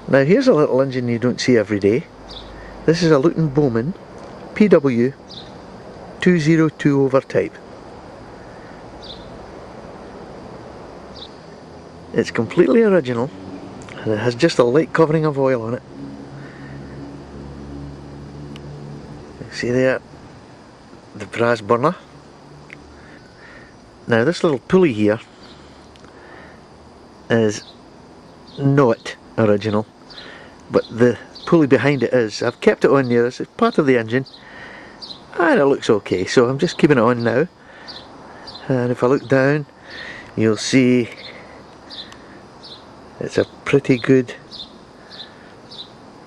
Now here's a little engine you don't see every day. This is a Luton Bowman PW 202 overtype. It's completely original and it has just a light covering of oil on it. See there, the brass burner. Now this little pulley here is not original, but the pulley behind it is. I've kept it on there as part of the engine and it looks okay, so I'm just keeping it on now. And if I look down, you'll see it's a pretty good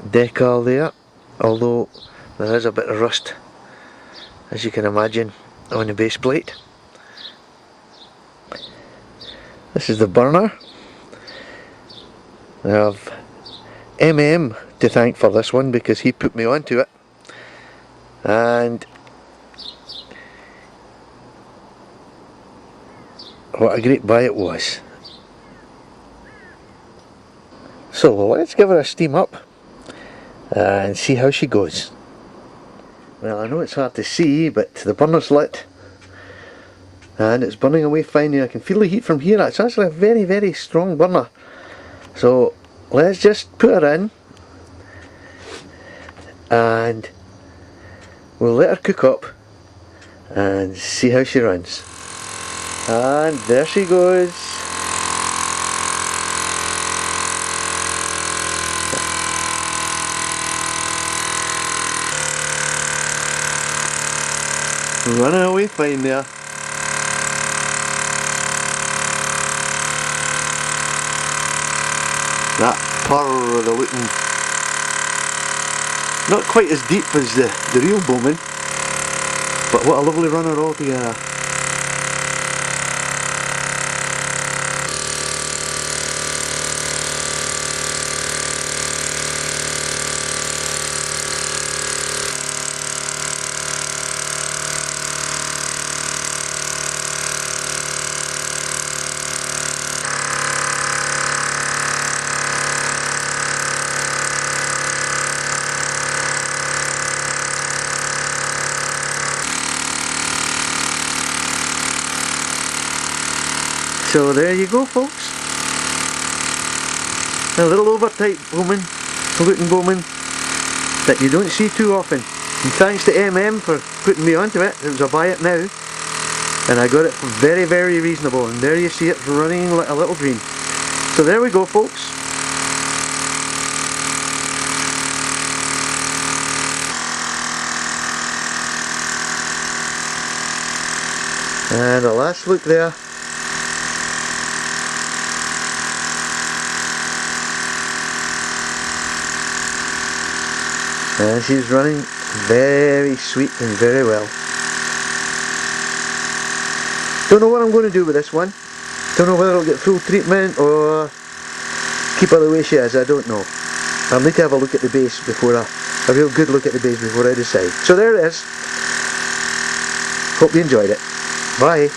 decal there, although there is a bit of rust, as you can imagine, on the base plate. This is the burner. I have MM to thank for this one because he put me onto it, and what a great buy it was. So let's give her a steam up and see how she goes. Well, I know it's hard to see, but the burner's lit and it's burning away fine here. I can feel the heat from here. It's actually a very, very strong burner. So let's just put her in and we'll let her cook up and see how she runs. And there she goes. Running away fine there. That purr of the Luton, not quite as deep as the real Bowman, but what a lovely runner altogether. So there you go, folks. A little overtype Bowman, Luton Bowman, that you don't see too often. And thanks to MM for putting me onto it. It was a buy it now, and I got it for very, very reasonable. And there you see it running like a little dream. So there we go, folks. And a last look there. And she's running very sweet and very well. Don't know what I'm going to do with this one. Don't know whether it'll get full treatment or keep her the way she is. I don't know. I'll need to have a look at the base before a real good look at the base before I decide. So there it is. Hope you enjoyed it. Bye.